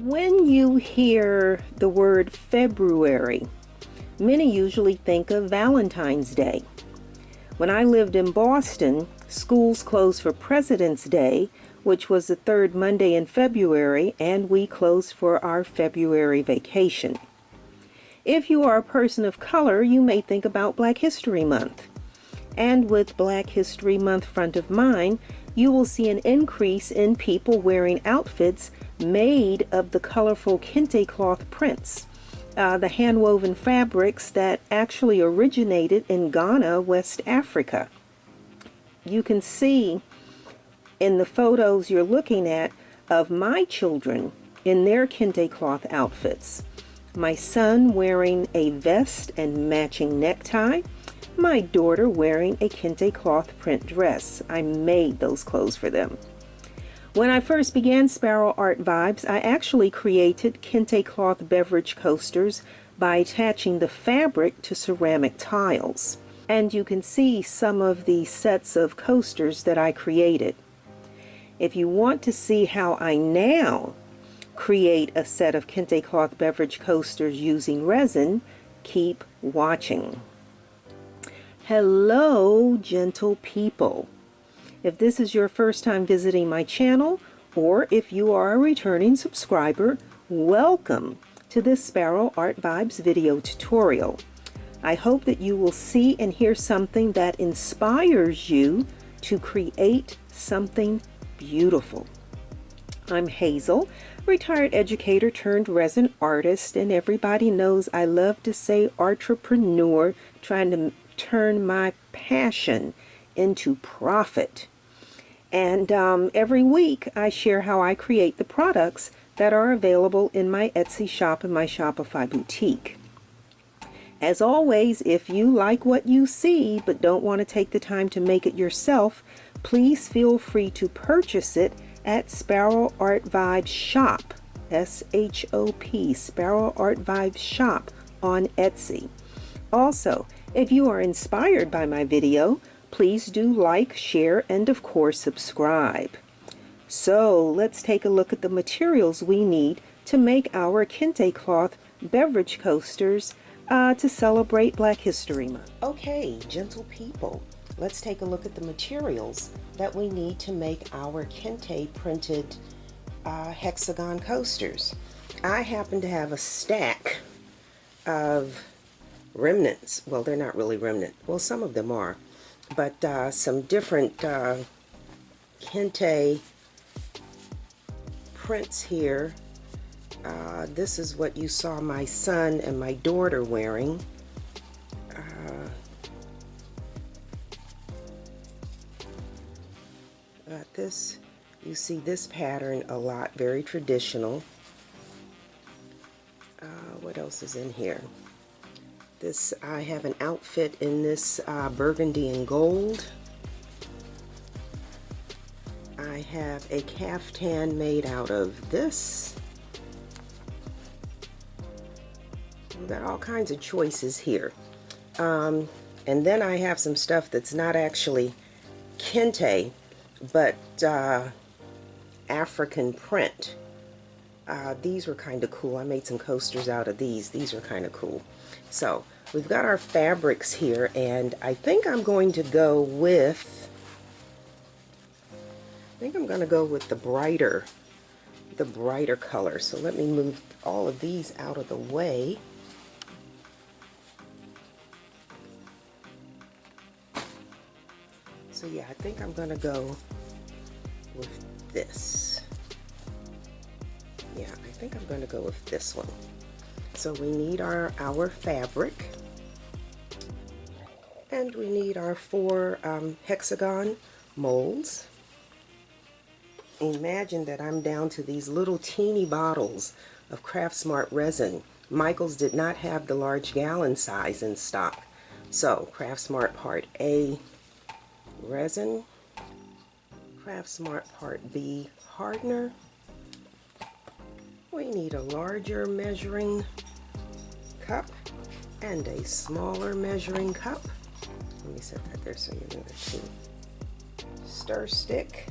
When you hear the word February, many usually think of Valentine's Day. When I lived in Boston, schools closed for President's Day, which was the third Monday in February, and we closed for our February vacation. If you are a person of color, you may think about Black History Month. And with Black History Month front of mind, you will see an increase in people wearing outfits made of the colorful Kente cloth prints, the hand-woven fabrics that actually originated in Ghana, West Africa. You can see in the photos you're looking at of my children in their Kente cloth outfits. My son wearing a vest and matching necktie. My daughter wearing a Kente cloth print dress. I made those clothes for them. When I first began Sparrow Art Vibes, I actually created Kente cloth beverage coasters by attaching the fabric to ceramic tiles. And you can see some of the sets of coasters that I created. If you want to see how I now create a set of Kente cloth beverage coasters using resin, keep watching. Hello, gentle people. If this is your first time visiting my channel, or if you are a returning subscriber, welcome to this Sparrow Art Vibes video tutorial. I hope that you will see and hear something that inspires you to create something beautiful. I'm Hazel, retired educator turned resin artist, and everybody knows I love to say entrepreneur, trying to turn my passion into profit. And every week I share how I create the products that are available in my Etsy shop and my Shopify boutique. As always, if you like what you see but don't want to take the time to make it yourself, please feel free to purchase it at Sparrow Art Vibes Shop, S-H-O-P, Sparrow Art Vibes Shop on Etsy. Also, if you are inspired by my video, please do like, share, and of course subscribe. So let's take a look at the materials we need to make our Kente cloth beverage coasters to celebrate Black History Month. Okay, gentle people, let's take a look at the materials that we need to make our Kente printed hexagon coasters. I happen to have a stack of remnants. Well, they're not really remnant. Well, some of them are. But some different Kente prints here. This is what you saw my son and my daughter wearing. This, you see this pattern a lot, very traditional. What else is in here? This, I have an outfit in this burgundy and gold. I have a caftan made out of this. We've got all kinds of choices here. And then I have some stuff that's not actually Kente, but African print. These were kind of cool. I made some coasters out of these. These are kind of cool. So we've got our fabrics here, and I think I'm going to go with, the brighter color. So let me move all of these out of the way. So yeah, I think I'm gonna go with this. Yeah, I think I'm gonna go with this one. So we need our fabric, and we need our 4 hexagon molds. Imagine that I'm down to these little teeny bottles of Craft Smart resin. Michaels did not have the large gallon size in stock. So Craft Smart Part A resin, Craft Smart Part B hardener. We need a larger measuring cup and a smaller measuring cup. Let me set that there so you know the two. Stir stick.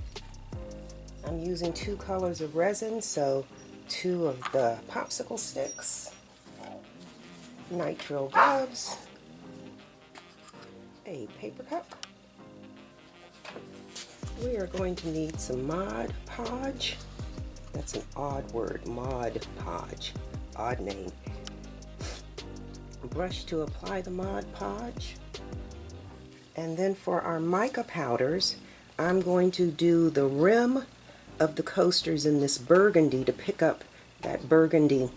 I'm using 2 colors of resin, so 2 of the popsicle sticks, nitrile gloves, a paper cup. We are going to need some Mod Podge. That's an odd word, Mod Podge, odd name. A brush to apply the Mod Podge. And then for our mica powders, I'm going to do the rim of the coasters in this burgundy to pick up that burgundy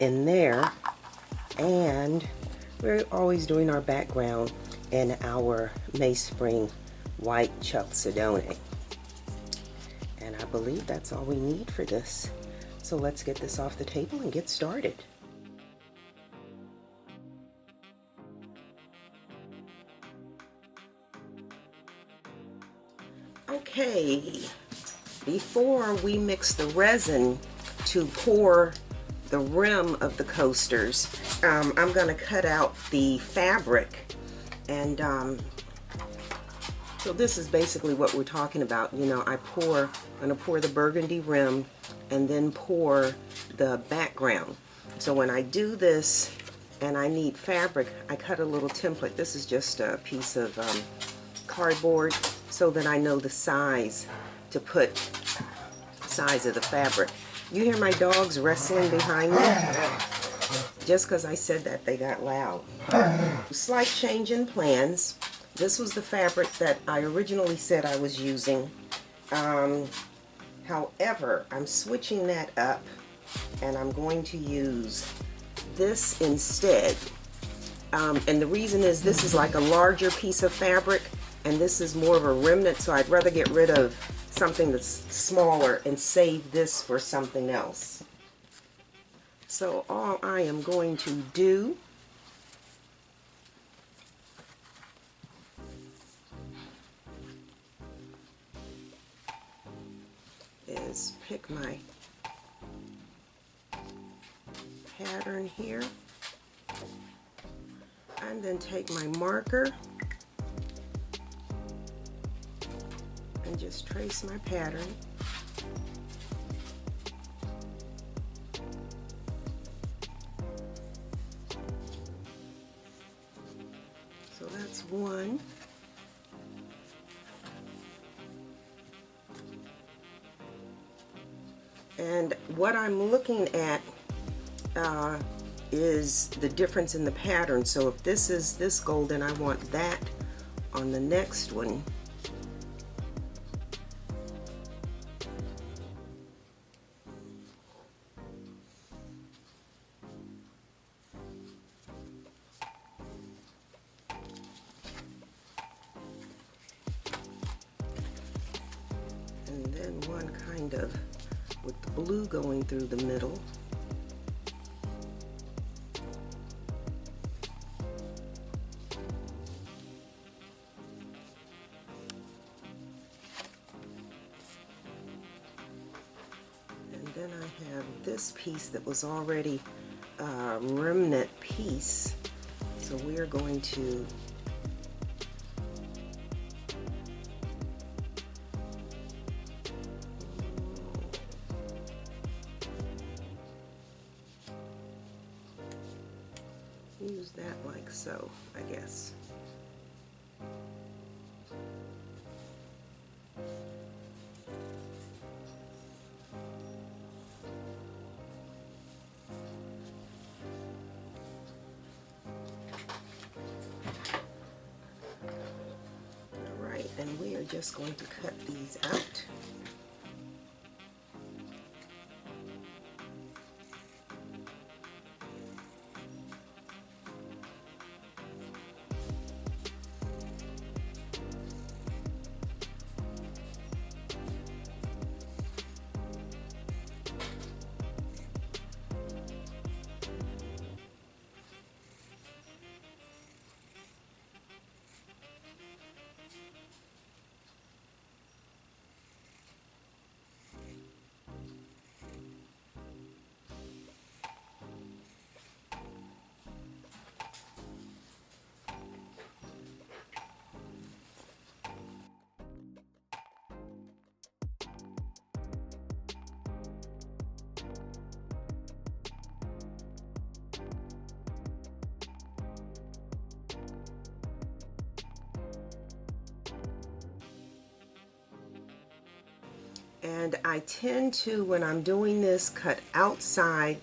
in there. And we're always doing our background in our Mayspring white Chalcedony. And I believe that's all we need for this. So let's get this off the table and get started. Okay, before we mix the resin to pour the rim of the coasters, I'm going to cut out the fabric. And so this is basically what we're talking about. You know, I'm going to pour the burgundy rim and then pour the background. So when I do this and I need fabric, I cut a little template. This is just a piece of cardboard so that I know the size to put size of the fabric. You hear my dogs wrestling behind me? Just because I said that, they got loud. Slight change in plans. This was the fabric that I originally said I was using. However, I'm switching that up and I'm going to use this instead. And the reason is this is like a larger piece of fabric and this is more of a remnant, so I'd rather get rid of something that's smaller and save this for something else. So all I am going to do is pick my pattern here and then take my marker and just trace my pattern. So that's one. And what I'm looking at is the difference in the pattern. So if this is this golden, I want that on the next one. And then one kind of with the blue going through the middle. And then I have this piece that was already a remnant piece. So we're going to use that like so, I guess. All right, and we are just going to cut these out. And I tend to, when I'm doing this, cut outside.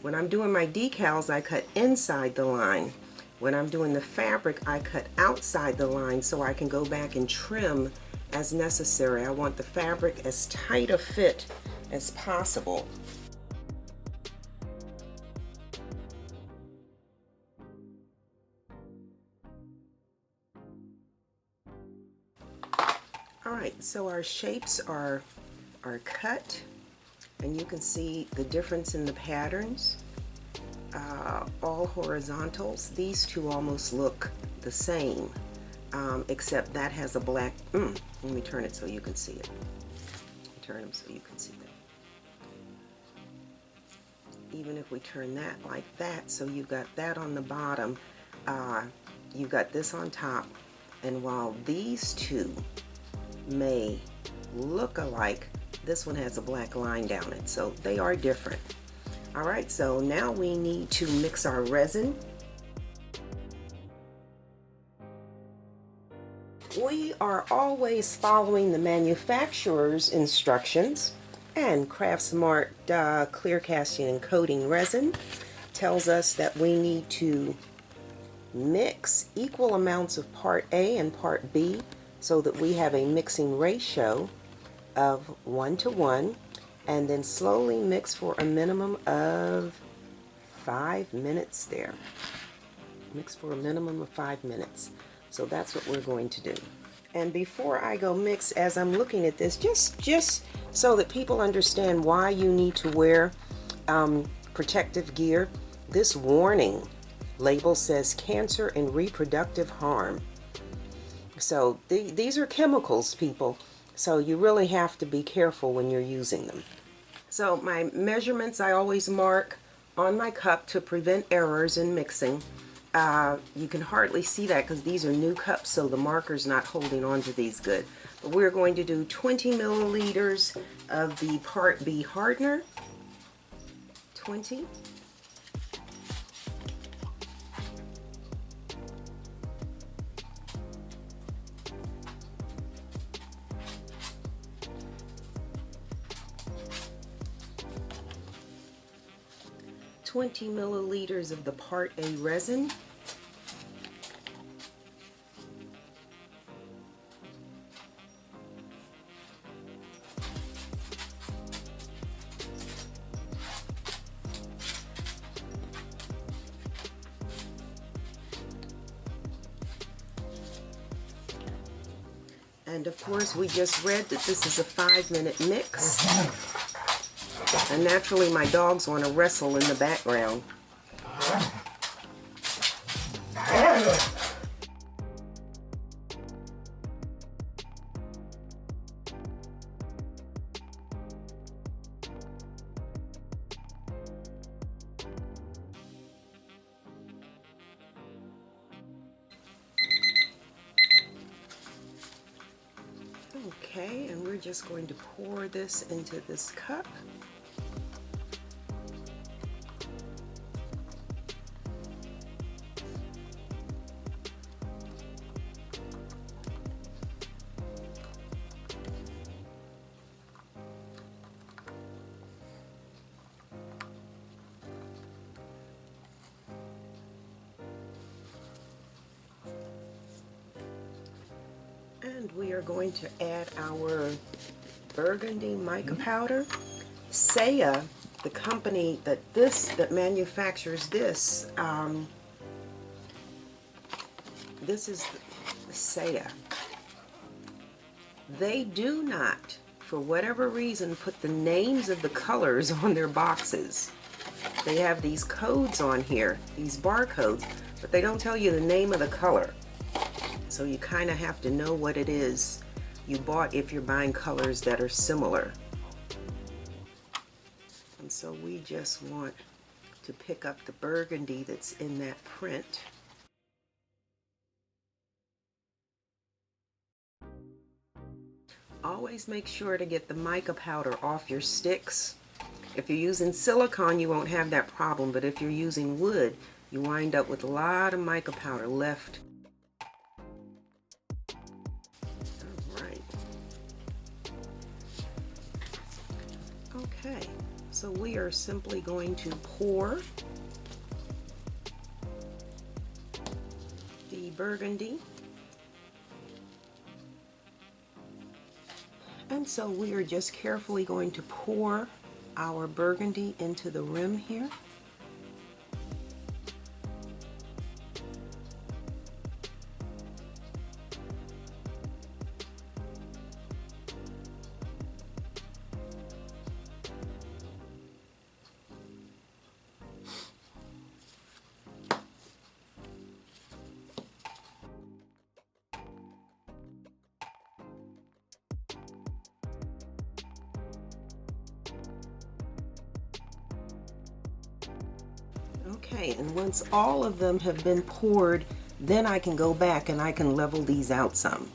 When I'm doing my decals, I cut inside the line. When I'm doing the fabric, I cut outside the line so I can go back and trim as necessary. I want the fabric as tight a fit as possible. Alright, so our shapes are cut, and you can see the difference in the patterns. All horizontals. These two almost look the same, except that has a black, let me turn it so you can see it. Turn them so you can see that. Even if we turn that like that, so you've got that on the bottom, you've got this on top, and while these two may look alike, this one has a black line down it, so they are different. Alright, so now we need to mix our resin. We are always following the manufacturer's instructions, and Craftsmart clear casting and coating resin tells us that we need to mix equal amounts of part A and part B so that we have a mixing ratio of 1:1, and then slowly mix for a minimum of 5 minutes there. Mix for a minimum of 5 minutes. So that's what we're going to do. And before I go mix, as I'm looking at this, just so that people understand why you need to wear protective gear, this warning label says cancer and reproductive harm. So these are chemicals, people. So you really have to be careful when you're using them. So my measurements I always mark on my cup to prevent errors in mixing. You can hardly see that because these are new cups, so the marker's not holding on to these good. But we're going to do 20 milliliters of the Part B hardener. 20. $20 milliliters of the Part A resin. And of course, we just read that this is a 5-minute mix. And naturally, my dogs want to wrestle in the background. Okay, and we're just going to pour this into this cup. And we are going to add our burgundy mica powder. Saya, the company that manufactures this, this is Saya. They do not, for whatever reason, put the names of the colors on their boxes. They have these codes on here, these barcodes, but they don't tell you the name of the color. So you kind of have to know what it is you bought if you're buying colors that are similar. And so we just want to pick up the burgundy that's in that print. Always make sure to get the mica powder off your sticks. If you're using silicone, you won't have that problem, but if you're using wood, you wind up with a lot of mica powder left. Okay, so we are simply going to pour the burgundy. And so we are just carefully going to pour our burgundy into the rim here. Okay, and once all of them have been poured, then I can go back and I can level these out some.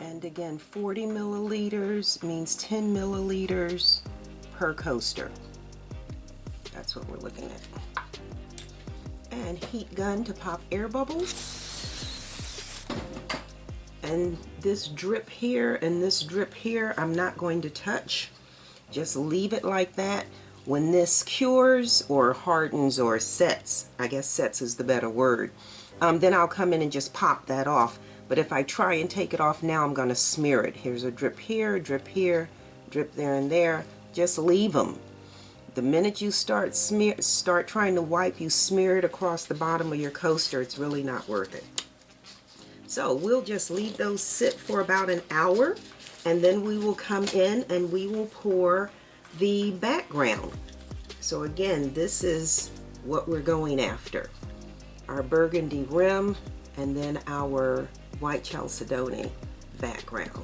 And again, 40 milliliters means 10 milliliters per coaster. That's what we're looking at. And heat gun to pop air bubbles. And this drip here and this drip here, I'm not going to touch. Just leave it like that. When this cures or hardens or sets, I guess sets is the better word, then I'll come in and just pop that off. But if I try and take it off now, I'm going to smear it. Here's a drip here, drip there and there. Just leave them. The minute you start trying to wipe, you smear it across the bottom of your coaster. It's really not worth it. So we'll just leave those sit for about an hour, and then we will come in and we will pour the background. So again, this is what we're going after. Our burgundy rim and then our white chalcedony background.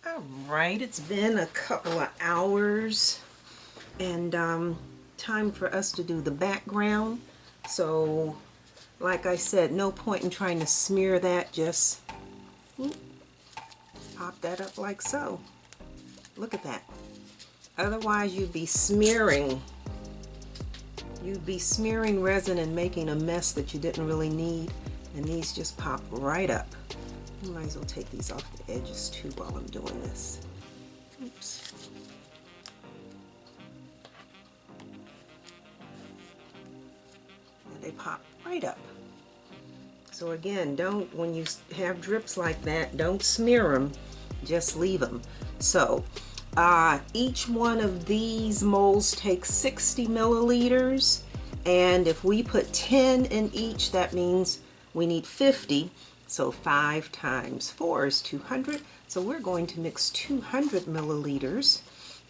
All right, it's been a couple of hours and time for us to do the background. So like I said, no point in trying to smear that, just pop that up like so. Look at that. Otherwise you'd be smearing resin and making a mess that you didn't really need, and these just pop right up. I might as well take these off the edges too while I'm doing this. Oops. They pop right up. So again, when you have drips like that, don't smear them, just leave them. So each one of these molds takes 60 milliliters, and if we put 10 in each, that means we need 50. So 5 times 4 is 200. So we're going to mix 200 milliliters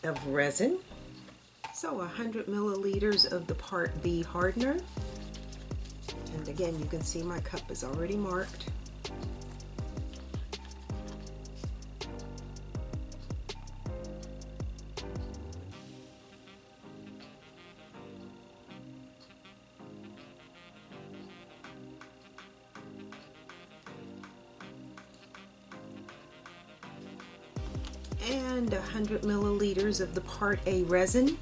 of resin. So 100 milliliters of the Part B hardener. And again, you can see my cup is already marked. And 100 milliliters of the Part A resin.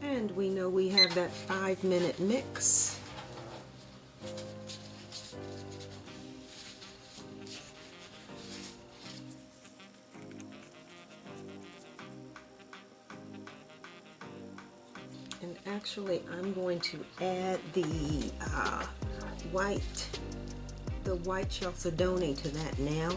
And we know we have that 5-minute mix. And actually, I'm going to add the white chalcedony to that now.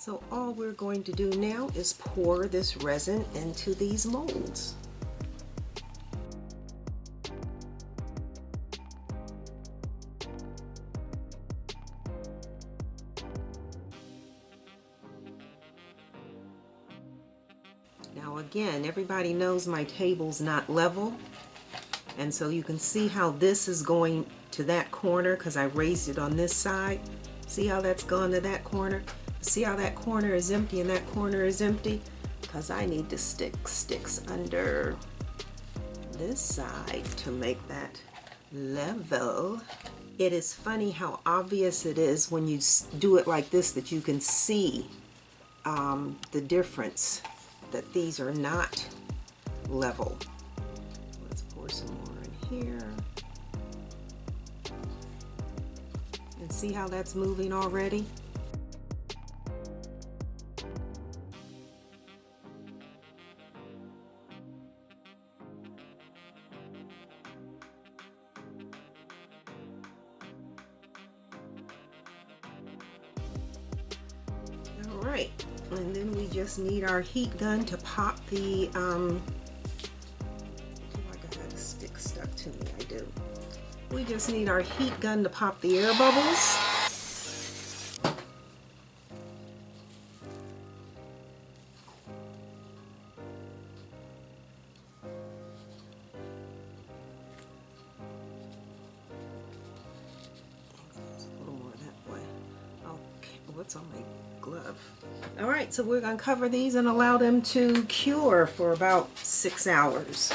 So all we're going to do now is pour this resin into these molds. Now again, everybody knows my table's not level, and so you can see how this is going to that corner because I raised it on this side. See how that's gone to that corner? See how that corner is empty and that corner is empty? Because I need to stick sticks under this side to make that level. It is funny how obvious it is when you do it like this that you can see the difference, that these are not level. Let's pour some more in here. And see how that's moving already? Alright, and then we just need our heat gun to pop the, oh, I got a stick stuck to me, I do. We just need our heat gun to pop the air bubbles. What's on my glove? All right, so we're going to cover these and allow them to cure for about 6 hours.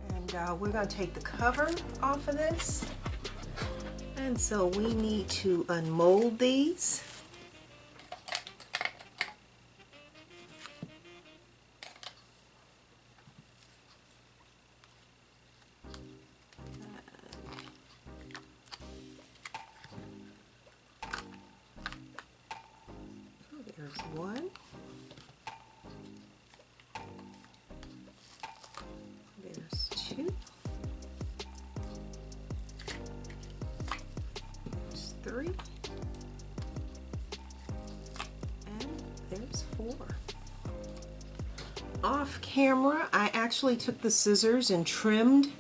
And we're going to take the cover off of this. And so we need to unmold these. There's one. There's two. 3, and there's 4. Off camera, I actually took the scissors and trimmed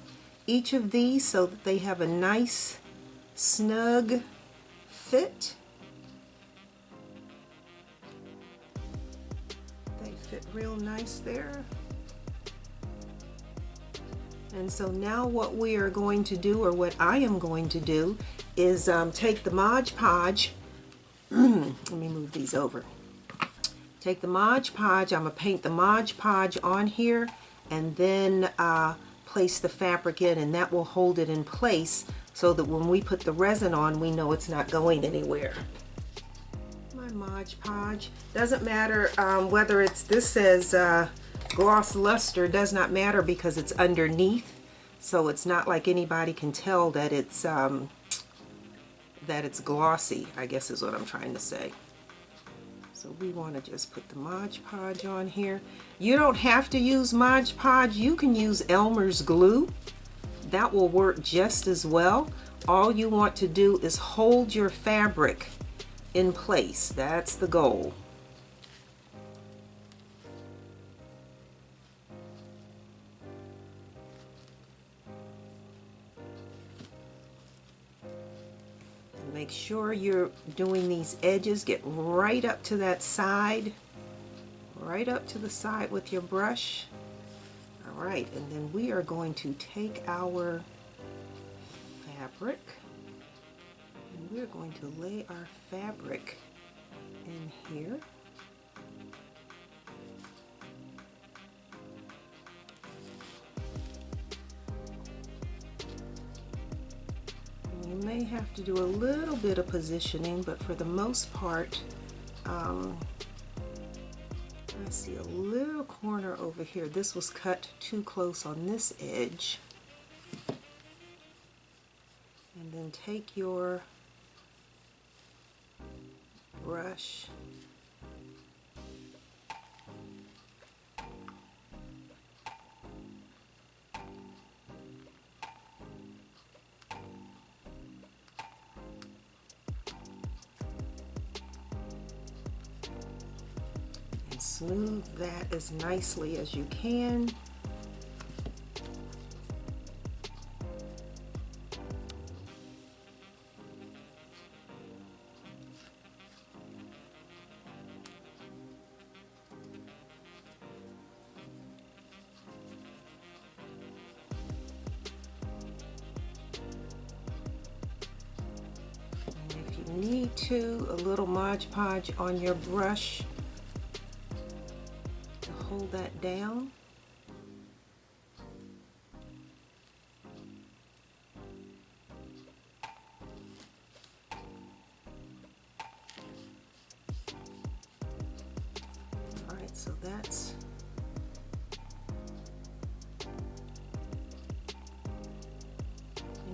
each of these so that they have a nice snug fit. They fit real nice there. And so now what we are going to do, or what I am going to do, is take the Mod Podge. Let me move these over. Take the Mod Podge. I'm going to paint the Mod Podge on here and then place the fabric in, and that will hold it in place so that when we put the resin on, we know it's not going anywhere. My Mod Podge. Doesn't matter whether it's, this says gloss luster, does not matter because it's underneath, so it's not like anybody can tell that it's glossy, I guess is what I'm trying to say. So we want to just put the Mod Podge on here. You don't have to use Mod Podge. You can use Elmer's glue. That will work just as well. All you want to do is hold your fabric in place. That's the goal. Make sure you're doing these edges, get right up to that side, right up to the side with your brush. All right, and then we are going to take our fabric and we're going to lay our fabric in here. You may have to do a little bit of positioning, but for the most part, I see a little corner over here. This was cut too close on this edge. And then take your brush. And smooth that as nicely as you can. Need to, a little Mod Podge on your brush to hold that down. All right, so that's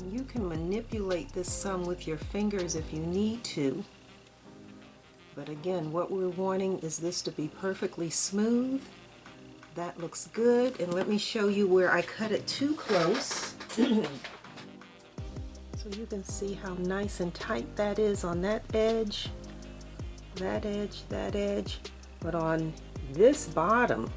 you can manipulate this some with your fingers if you need to. But again, what we're wanting is this to be perfectly smooth. That looks good. And let me show you where I cut it too close. So you can see how nice and tight that is on that edge, that edge, that edge. But on this bottom,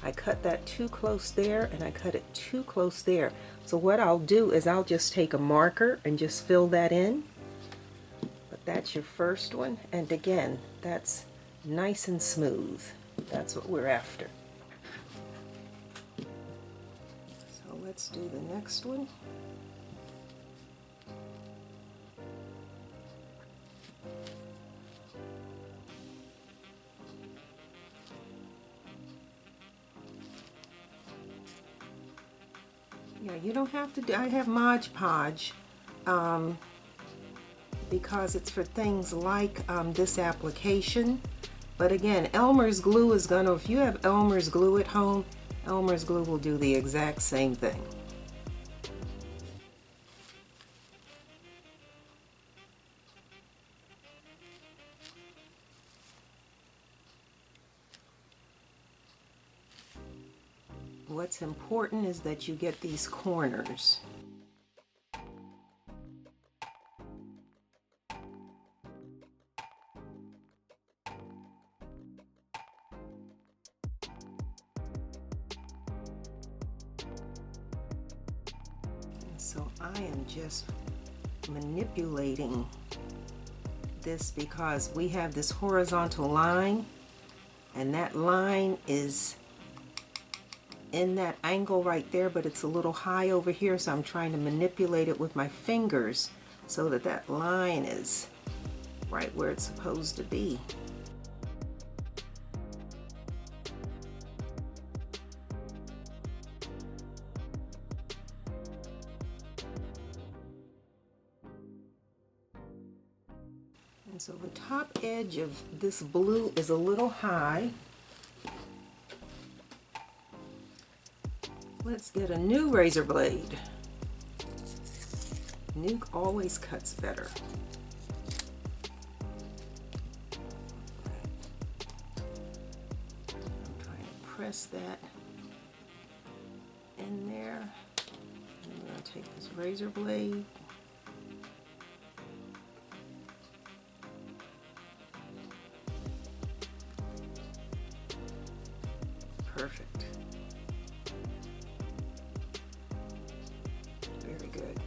I cut that too close there and I cut it too close there. So what I'll do is I'll just take a marker and just fill that in. But that's your first one. And again, that's nice and smooth. That's what we're after. So let's do the next one. Yeah, you don't have to do, I have Mod Podge because it's for things like this application. But again, Elmer's glue is gonna, if you have Elmer's glue at home, Elmer's glue will do the exact same thing. What's important is that you get these corners. And so I am just manipulating this because we have this horizontal line, and that line is in that angle right there, but it's a little high over here, so I'm trying to manipulate it with my fingers so that that line is right where it's supposed to be. And so the top edge of this blue is a little high. Let's get a new razor blade. New always cuts better. I'm trying to press that in there. I'm going to take this razor blade. Perfect. Very good.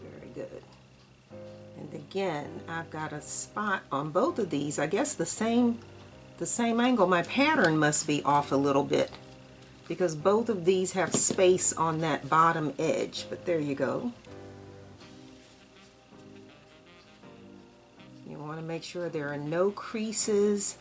Very good. And again, I've got a spot on both of these. I guess the same angle. My pattern must be off a little bit, because both of these have space on that bottom edge, but there you go. You want to make sure there are no creases.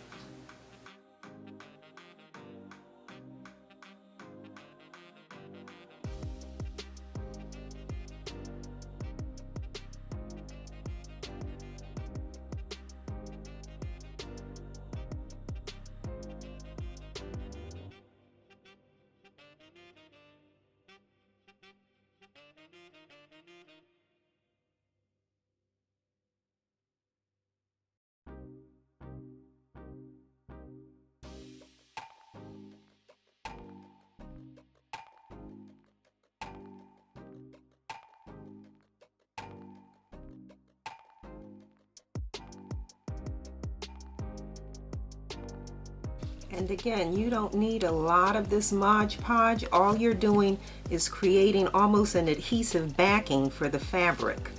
And again, you don't need a lot of this Mod Podge. All you're doing is creating almost an adhesive backing for the fabric.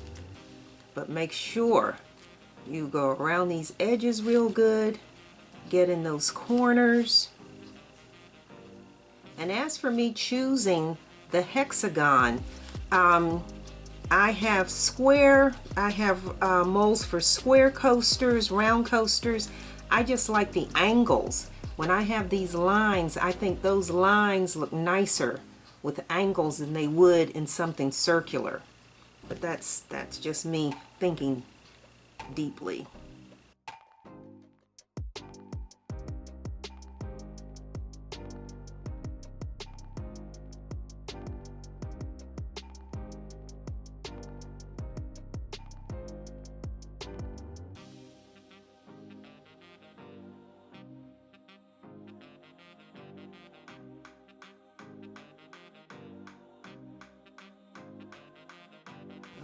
But make sure you go around these edges real good, get in those corners. And as for me choosing the hexagon, I have molds for square coasters, round coasters. I just like the angles. When I have these lines, I think those lines look nicer with angles than they would in something circular. But that's just me thinking deeply.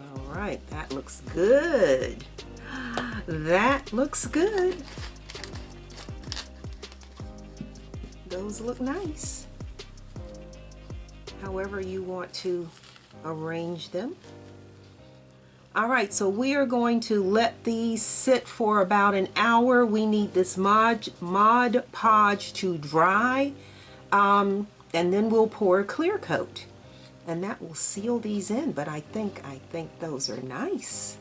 All right, that looks good. That looks good. Those look nice. However you want to arrange them. All right, so we are going to let these sit for about an hour. We need this Mod Podge to dry, and then we'll pour a clear coat. And that will seal these in, but I think those are nice.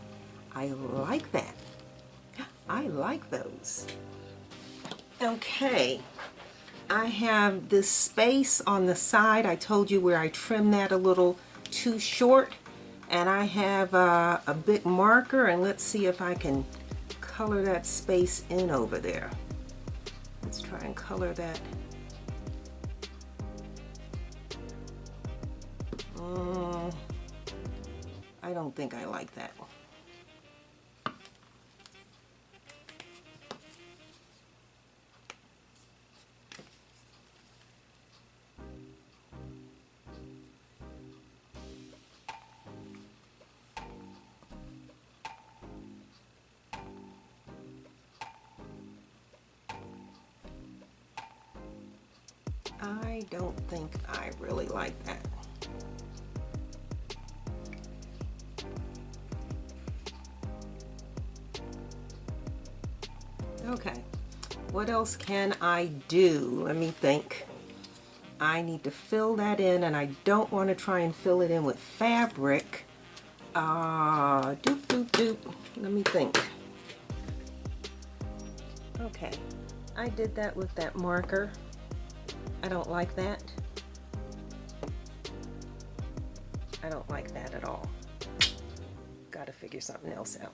I like that. I like those. Okay, I have this space on the side. I told you where I trimmed that a little too short. And I have a big marker, and let's see if I can color that space in over there. Let's try and color that. I don't think I like that. I don't think I really like that. Okay, what else can I do? Let me think. I need to fill that in, and I don't want to try and fill it in with fabric. Let me think. Okay, I did that with that marker. I don't like that. I don't like that at all. Got to figure something else out.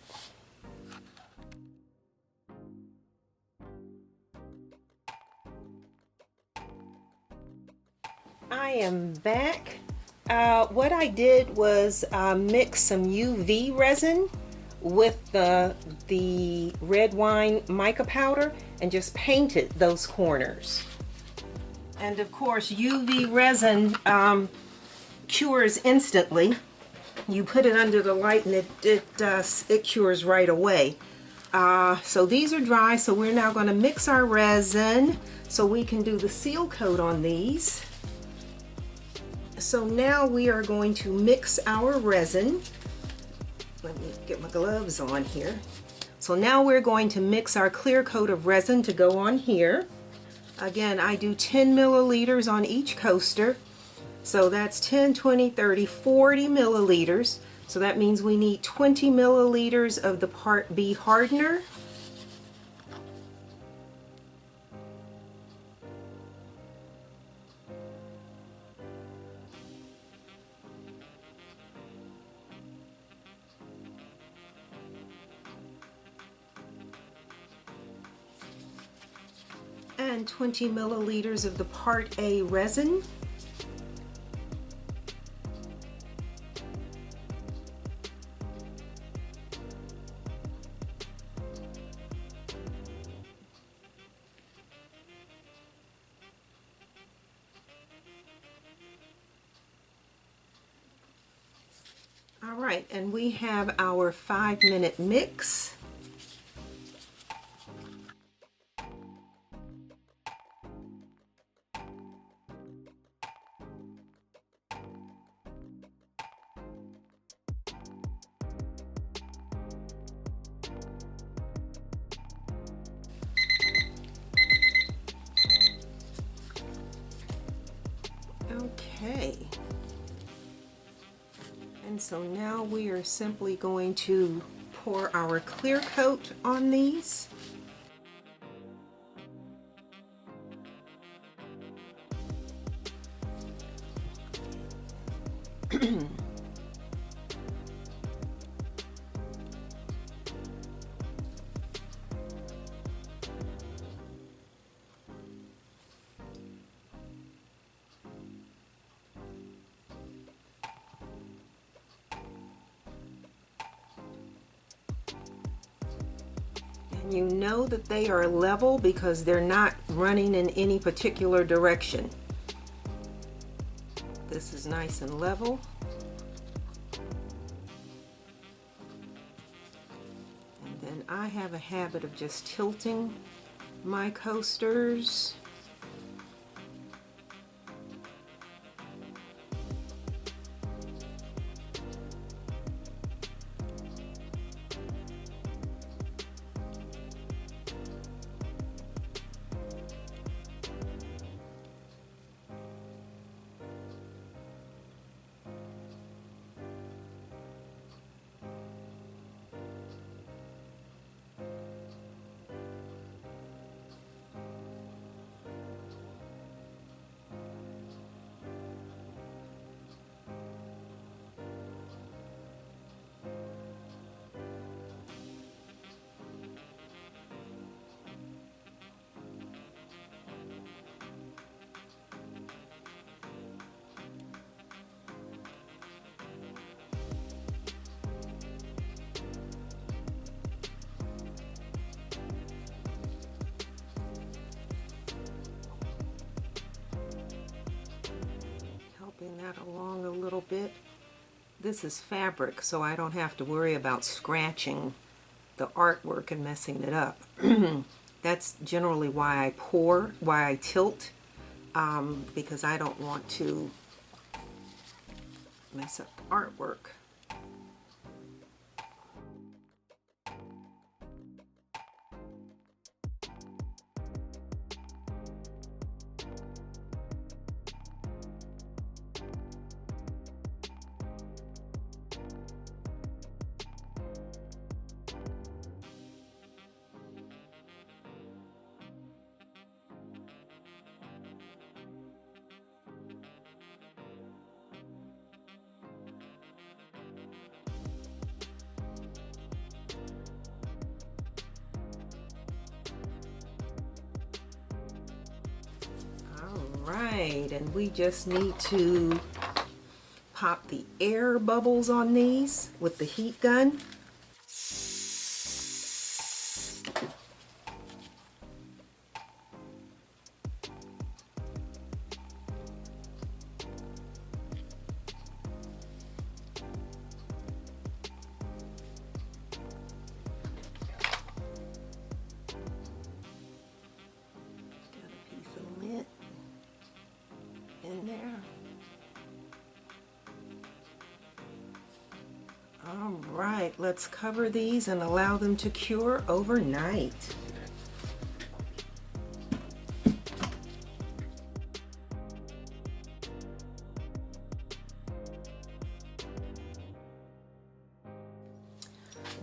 I am back. What I did was mix some UV resin with the red wine mica powder and just painted those corners. And of course, UV resin cures instantly. You put it under the light and it cures right away. So these are dry, so we're now going to mix our resin so we can do the seal coat on these. So now we are going to mix our resin. Let me get my gloves on here. So now we're going to mix our clear coat of resin to go on here. Again, I do 10 milliliters on each coaster. So that's 10, 20, 30, 40 milliliters. So that means we need 20 milliliters of the Part B hardener. And 20 milliliters of the Part A resin. All right, and we have our 5-minute mix. And so now we are simply going to pour our clear coat on these. You know that they are level because they're not running in any particular direction. This is nice and level. And then I have a habit of just tilting my coasters. That along a little bit. This is fabric, so I don't have to worry about scratching the artwork and messing it up. That's generally why I tilt, because I don't want to mess up the artwork. Right, and we just need to pop the air bubbles on these with the heat gun. In there. All right, let's cover these and allow them to cure overnight.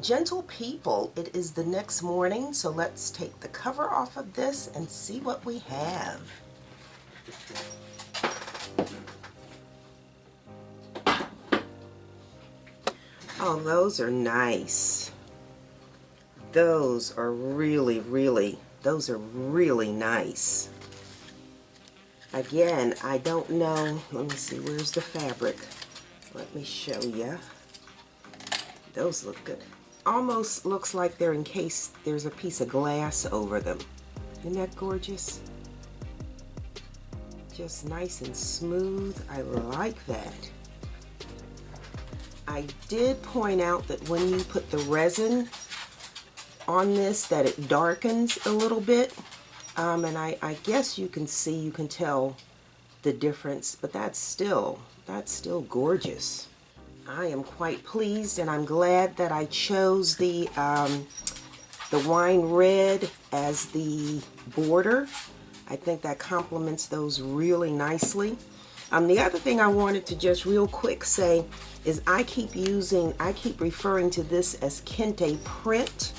Gentle people, it is the next morning, so let's take the cover off of this and see what we have. Oh, those are nice. Those are really nice. Again, I don't know. Let me see, where's the fabric? Let me show you. Those look good. Almost looks like they're encased, there's a piece of glass over them. Isn't that gorgeous? Just nice and smooth. I like that. I did point out that when you put the resin on this, that it darkens a little bit, and I guess you can tell the difference, but that's still gorgeous. I am quite pleased, and I'm glad that I chose the wine red as the border. I think that complements those really nicely. The other thing I wanted to just real quick say is I keep referring to this as Kente print,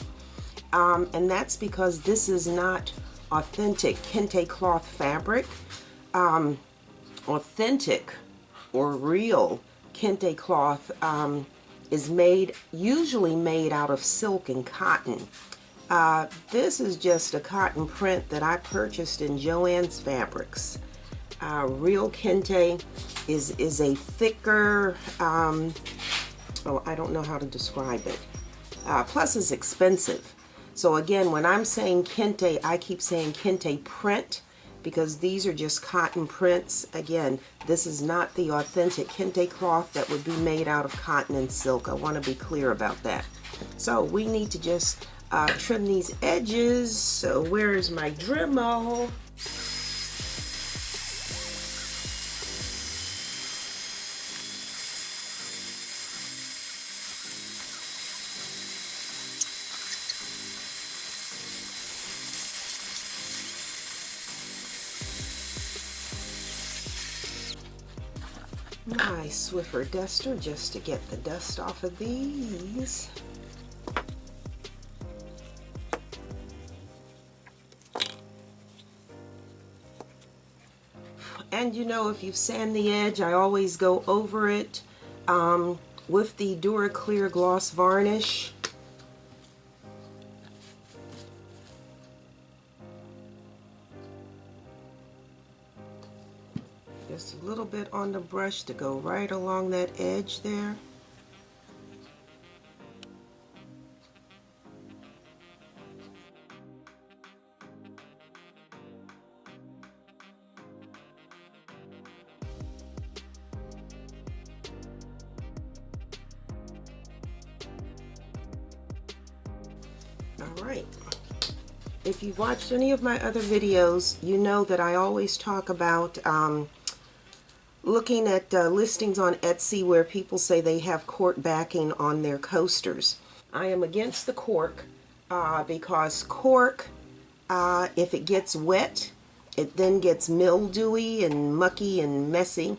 and that's because this is not authentic Kente cloth fabric. Authentic or real Kente cloth is usually made out of silk and cotton. This is just a cotton print that I purchased in Joann's Fabrics. Real Kente is a thicker, I don't know how to describe it. Plus it's expensive. So again, when I'm saying Kente, I keep saying Kente print because these are just cotton prints. Again, this is not the authentic Kente cloth that would be made out of cotton and silk. I want to be clear about that. So we need to just trim these edges. So where is my Dremel? My Swiffer duster just to get the dust off of these. And you know, if you've sanded the edge, I always go over it with the Dura Clear Gloss Varnish. Just a little bit on the brush to go right along that edge there. All right. If you've watched any of my other videos, you know that I always talk about looking at listings on Etsy where people say they have cork backing on their coasters. I am against the cork because cork, if it gets wet, it then gets mildewy and mucky and messy.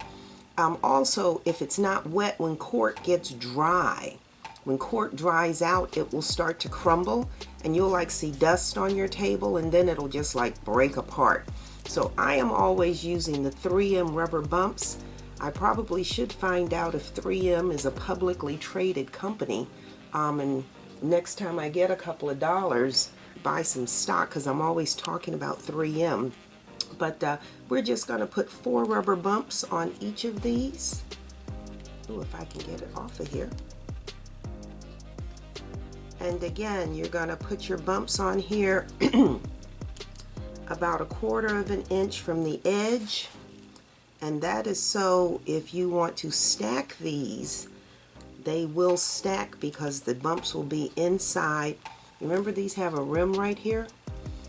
Also, if it's not wet, when cork gets dry, when cork dries out, it will start to crumble and you'll like see dust on your table and then it'll just like break apart. So I am always using the 3M rubber bumps. I probably should find out if 3M is a publicly traded company. And next time I get a couple of dollars, buy some stock because I'm always talking about 3M. But we're just going to put 4 rubber bumps on each of these. Ooh, if I can get it off of here. And again, you're going to put your bumps on here about 1/4 of an inch from the edge, and that is so if you want to stack these, they will stack because the bumps will be inside. Remember, these have a rim right here,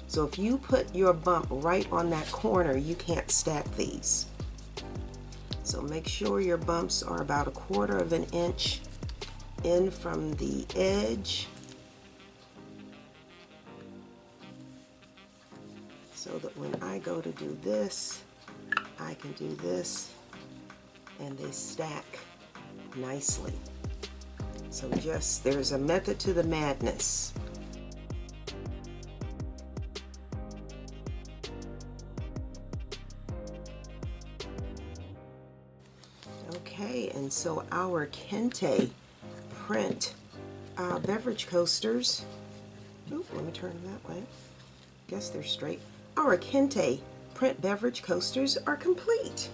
so if you put your bump right on that corner, you can't stack these. So make sure your bumps are about 1/4 of an inch in from the edge, so that when I go to do this, I can do this and they stack nicely. So just, there's a method to the madness. Okay, and so our Kente print beverage coasters, oop, let me turn them that way. Guess they're straight. Our Kente print beverage coasters are complete.